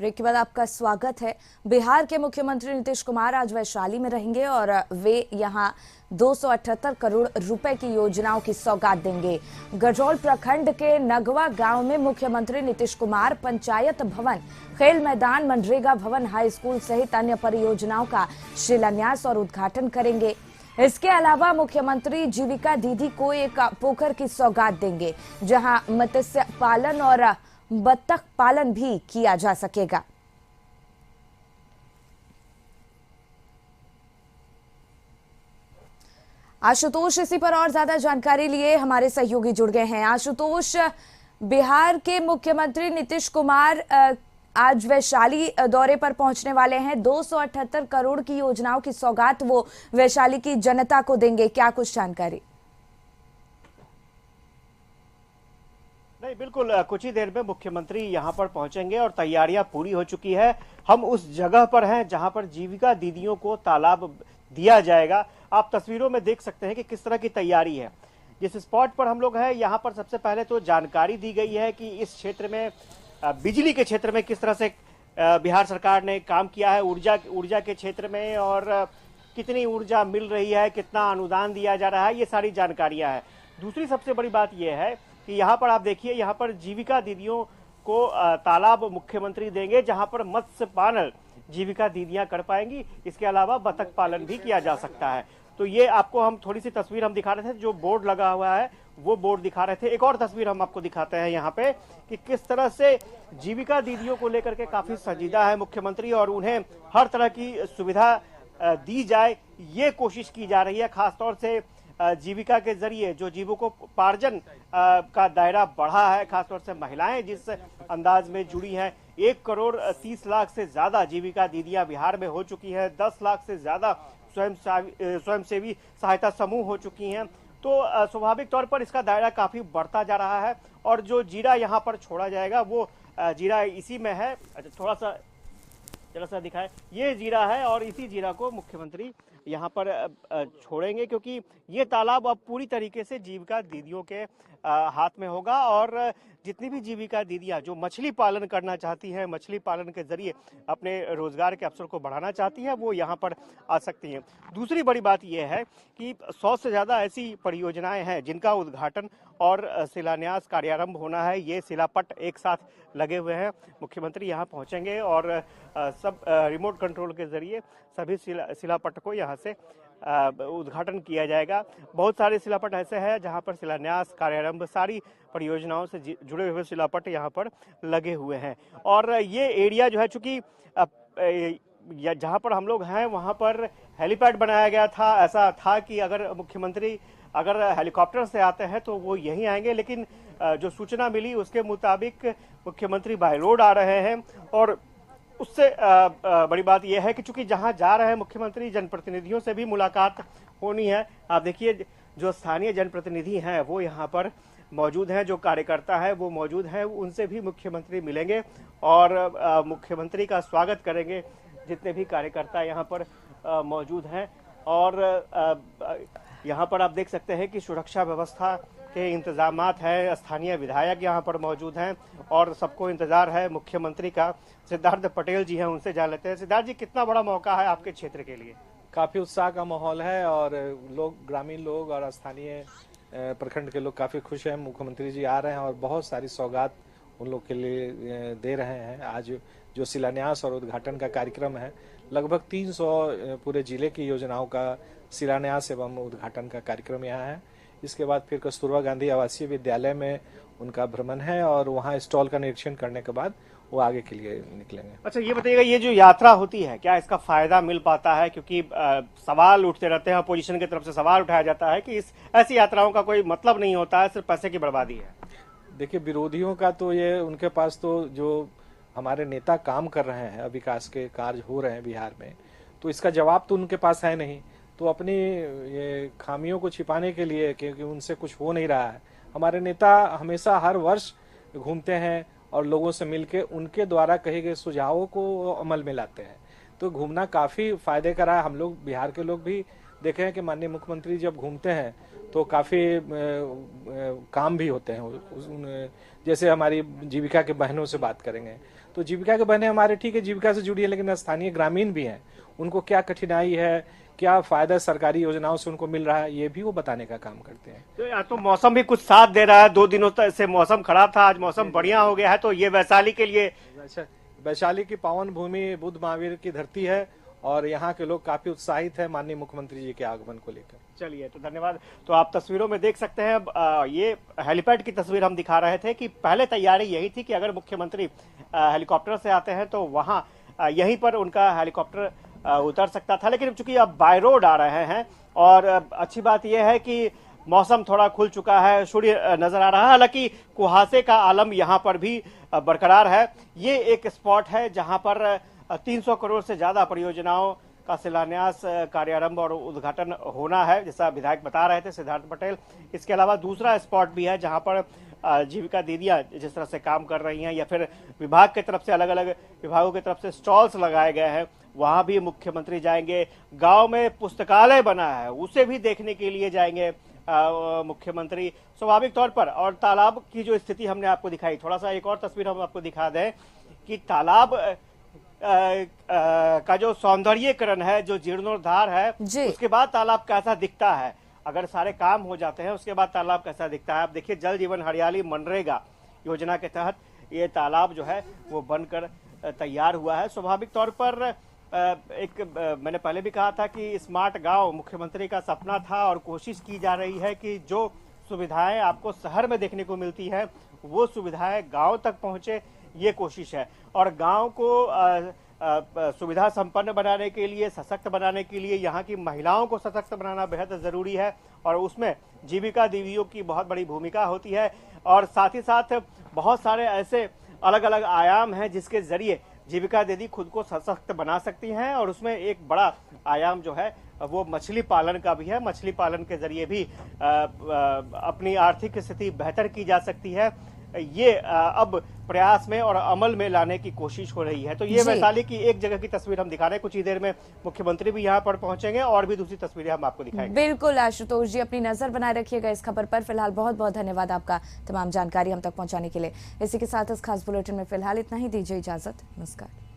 Break के बाद आपका स्वागत है। बिहार के मुख्यमंत्री नीतीश कुमार आज वैशाली में रहेंगे और वे यहां 278 करोड़ रुपए की योजनाओं की सौगात देंगे। गजौल प्रखंड के नगवा गांव में मुख्यमंत्री नीतीश कुमार पंचायत भवन, खेल मैदान, मनरेगा भवन, हाई स्कूल सहित अन्य परियोजनाओं का शिलान्यास और उद्घाटन करेंगे। इसके अलावा मुख्यमंत्री जीविका दीदी को एक पोखर की सौगात देंगे, जहां मत्स्य पालन और बत्तख पालन भी किया जा सकेगा। आशुतोष इसी पर और ज्यादा जानकारी लिए हमारे सहयोगी जुड़ गए हैं। आशुतोष, बिहार के मुख्यमंत्री नीतीश कुमार आज वैशाली दौरे पर पहुंचने वाले हैं। 278 करोड़ की योजनाओं की सौगात वो वैशाली की जनता को देंगे, क्या कुछ जानकारी? नहीं, बिल्कुल कुछ ही देर में मुख्यमंत्री यहां पर पहुंचेंगे और तैयारियां पूरी हो चुकी है। हम उस जगह पर हैं जहां पर जीविका दीदियों को तालाब दिया जाएगा। आप तस्वीरों में देख सकते हैं कि किस तरह की तैयारी है। जिस स्पॉट पर हम लोग हैं यहां पर सबसे पहले तो जानकारी दी गई है कि इस क्षेत्र में बिजली के क्षेत्र में किस तरह से बिहार सरकार ने काम किया है, ऊर्जा के क्षेत्र में, और कितनी ऊर्जा मिल रही है, कितना अनुदान दिया जा रहा है, ये सारी जानकारियां हैं। दूसरी सबसे बड़ी बात यह है कि यहाँ पर आप देखिए, यहाँ पर जीविका दीदियों को तालाब मुख्यमंत्री देंगे जहां पर मत्स्य पालन जीविका दीदियां कर पाएंगी। इसके अलावा बतख पालन भी किया जा सकता है। तो ये आपको हम थोड़ी सी तस्वीर हम दिखा रहे थे, जो बोर्ड लगा हुआ है वो बोर्ड दिखा रहे थे। एक और तस्वीर हम आपको दिखाते हैं यहाँ पे कि किस तरह से जीविका दीदियों को लेकर के काफी संजीदा है मुख्यमंत्री, और उन्हें हर तरह की सुविधा दी जाए ये कोशिश की जा रही है। खासतौर से जीविका के जरिए जो जीविकोपार्जन का दायरा बढ़ा है, खासतौर से महिलाएं जिस अंदाज में जुड़ी हैं। 1 करोड़ 30 लाख से ज्यादा जीविका दीदियां बिहार में हो चुकी हैं। 10 लाख से ज्यादा स्वयंसेवी सहायता समूह हो चुकी हैं। तो स्वाभाविक तौर पर इसका दायरा काफी बढ़ता जा रहा है। और जो जीरा यहाँ पर छोड़ा जाएगा वो जीरा इसी में है। अच्छा, थोड़ा सा जरा सा दिखाए, ये जीरा है और इसी जीरा को मुख्यमंत्री यहाँ पर छोड़ेंगे, क्योंकि ये तालाब अब पूरी तरीके से जीविका दीदियों के हाथ में होगा। और जितनी भी जीविका दीदियां जो मछली पालन करना चाहती हैं, मछली पालन के जरिए अपने रोजगार के अवसर को बढ़ाना चाहती हैं, वो यहाँ पर आ सकती हैं। दूसरी बड़ी बात यह है कि 100 से ज्यादा ऐसी परियोजनाएं हैं जिनका उद्घाटन और शिलान्यास कार्यारंभ होना है। ये शिलापट एक साथ लगे हुए हैं। मुख्यमंत्री यहाँ पहुंचेंगे और सब रिमोट कंट्रोल के जरिए सभी शिलापट को यहाँ से उद्घाटन किया जाएगा। बहुत सारे शिलापट ऐसे हैं जहां पर शिलान्यास कार्यारंभ सारी परियोजनाओं से जुड़े हुए शिलापट यहां पर लगे हुए हैं। और ये एरिया जो है, चूंकि जहां पर हम लोग हैं वहां पर हेलीपैड बनाया गया था। ऐसा था कि अगर मुख्यमंत्री हेलीकॉप्टर से आते हैं तो वो यहीं आएंगे, लेकिन जो सूचना मिली उसके मुताबिक मुख्यमंत्री बाय रोड आ रहे हैं। और उससे बड़ी बात यह है कि चूंकि जहां जा रहे हैं मुख्यमंत्री, जनप्रतिनिधियों से भी मुलाकात होनी है। आप देखिए, जो स्थानीय जनप्रतिनिधि हैं वो यहाँ पर मौजूद हैं, जो कार्यकर्ता है वो मौजूद हैं, उनसे भी मुख्यमंत्री मिलेंगे और मुख्यमंत्री का स्वागत करेंगे जितने भी कार्यकर्ता यहाँ पर मौजूद हैं। और यहाँ पर आप देख सकते हैं कि सुरक्षा व्यवस्था के इंतजामात है। स्थानीय विधायक यहाँ पर मौजूद हैं और सबको इंतजार है मुख्यमंत्री का। सिद्धार्थ पटेल जी हैं, उनसे जान लेते हैं। सिद्धार्थ जी, कितना बड़ा मौका है आपके क्षेत्र के लिए? काफी उत्साह का माहौल है और लोग, ग्रामीण लोग और स्थानीय प्रखंड के लोग काफी खुश हैं। मुख्यमंत्री जी आ रहे हैं और बहुत सारी सौगात उन लोग के लिए दे रहे हैं। आज जो शिलान्यास और उद्घाटन का कार्यक्रम है, लगभग 300 पूरे जिले की योजनाओं का शिलान्यास एवं उद्घाटन का कार्यक्रम यहाँ है। इसके बाद फिर कस्तूरबा गांधी आवासीय विद्यालय में उनका भ्रमण है और वहाँ स्टॉल का निरीक्षण करने के बाद वो आगे के लिए निकलेंगे। अच्छा, ये बताइएगा, ये जो यात्रा होती है क्या इसका फायदा मिल पाता है? क्योंकि सवाल उठते रहते हैं, अपोजिशन की तरफ से सवाल उठाया जाता है कि ऐसी यात्राओं का कोई मतलब नहीं होता है, सिर्फ पैसे की बर्बादी है। देखिए, विरोधियों का तो ये, उनके पास तो जो हमारे नेता काम कर रहे हैं, विकास के कार्य हो रहे हैं बिहार में, तो इसका जवाब तो उनके पास है नहीं। तो अपनी ये खामियों को छिपाने के लिए, क्योंकि उनसे कुछ हो नहीं रहा है, हमारे नेता हमेशा हर वर्ष घूमते हैं और लोगों से मिलके उनके द्वारा कहे गए सुझावों को अमल में लाते हैं। तो घूमना काफी फायदे का रहा है। हम लोग, बिहार के लोग भी देखे हैं कि माननीय मुख्यमंत्री जब घूमते हैं तो काफी काम भी होते हैं। जैसे हमारी जीविका के बहनों से बात करेंगे तो जीविका के बहनें हमारे ठीक है जीविका से जुड़ी है, लेकिन स्थानीय ग्रामीण भी हैं, उनको क्या कठिनाई है, क्या फायदा सरकारी योजनाओं से उनको मिल रहा है, ये भी वो बताने का काम करते हैं। तो यहाँ तो मौसम भी कुछ साथ दे रहा है, 2 दिनों तक से मौसम खराब था, आज मौसम बढ़िया हो गया है, तो ये वैशाली के लिए वैशाली की पावन भूमि बुद्ध महावीर की धरती है और यहाँ के लोग काफी उत्साहित है माननीय मुख्यमंत्री जी के आगमन को लेकर। चलिए, तो धन्यवाद। तो आप तस्वीरों में देख सकते हैं, ये हेलीपैड की तस्वीर हम दिखा रहे थे कि पहले तैयारी यही थी कि अगर मुख्यमंत्री हेलीकॉप्टर से आते हैं तो वहां यहीं पर उनका हेलीकॉप्टर उतर सकता था, लेकिन चूंकि अब बाय रोड आ रहे हैं और अच्छी बात यह है कि मौसम थोड़ा खुल चुका है, सूर्य नजर आ रहा है, हालांकि कुहासे का आलम यहाँ पर भी बरकरार है। ये एक स्पॉट है जहां पर 300 करोड़ से ज्यादा परियोजनाओं का शिलान्यास, कार्यारंभ और उद्घाटन होना है, जैसा विधायक बता रहे थे सिद्धार्थ पटेल। इसके अलावा दूसरा स्पॉट भी है जहां पर जीविका दीदियां जिस तरह से काम कर रही हैं या फिर विभाग की तरफ से अलग अलग विभागों की तरफ से स्टॉल्स लगाए गए हैं, वहां भी मुख्यमंत्री जाएंगे। गांव में पुस्तकालय बना है उसे भी देखने के लिए जाएंगे मुख्यमंत्री स्वाभाविक तौर पर। और तालाब की जो स्थिति हमने आपको दिखाई, थोड़ा सा एक और तस्वीर हम आपको दिखा दें कि तालाब का जो सौंदर्यीकरण है, जो जीर्णोद्धार है, उसके बाद तालाब कैसा दिखता है, अगर सारे काम हो जाते हैं उसके बाद तालाब कैसा दिखता है। आप देखिए, जल जीवन हरियाली मनरेगा योजना के तहत ये तालाब जो है वो बनकर तैयार हुआ है। स्वाभाविक तौर पर मैंने पहले भी कहा था कि स्मार्ट गांव मुख्यमंत्री का सपना था और कोशिश की जा रही है कि जो सुविधाएं आपको शहर में देखने को मिलती हैं वो सुविधाएं गांव तक पहुंचे, ये कोशिश है। और गांव को सुविधा संपन्न बनाने के लिए, सशक्त बनाने के लिए यहाँ की महिलाओं को सशक्त बनाना बेहद जरूरी है और उसमें जीविका दीदियों की बहुत बड़ी भूमिका होती है। और साथ ही साथ बहुत सारे ऐसे अलग अलग आयाम हैं जिसके जरिए जीविका दीदी खुद को सशक्त बना सकती हैं और उसमें एक बड़ा आयाम जो है वो मछली पालन का भी है। मछली पालन के जरिए भी अपनी आर्थिक स्थिति बेहतर की जा सकती है। ये अब प्रयास में और अमल में लाने की कोशिश हो रही है। तो ये वैशाली की एक जगह की तस्वीर हम दिखा रहे हैं। कुछ ही देर में मुख्यमंत्री भी यहाँ पर पहुंचेंगे और भी दूसरी तस्वीरें हम आपको दिखाएंगे। बिल्कुल आशुतोष जी, अपनी नजर बनाए रखिएगा इस खबर पर। फिलहाल बहुत बहुत धन्यवाद आपका तमाम जानकारी हम तक पहुंचाने के लिए। इसी के साथ इस खास बुलेटिन में फिलहाल इतना ही, दीजिए इजाजत, नमस्कार।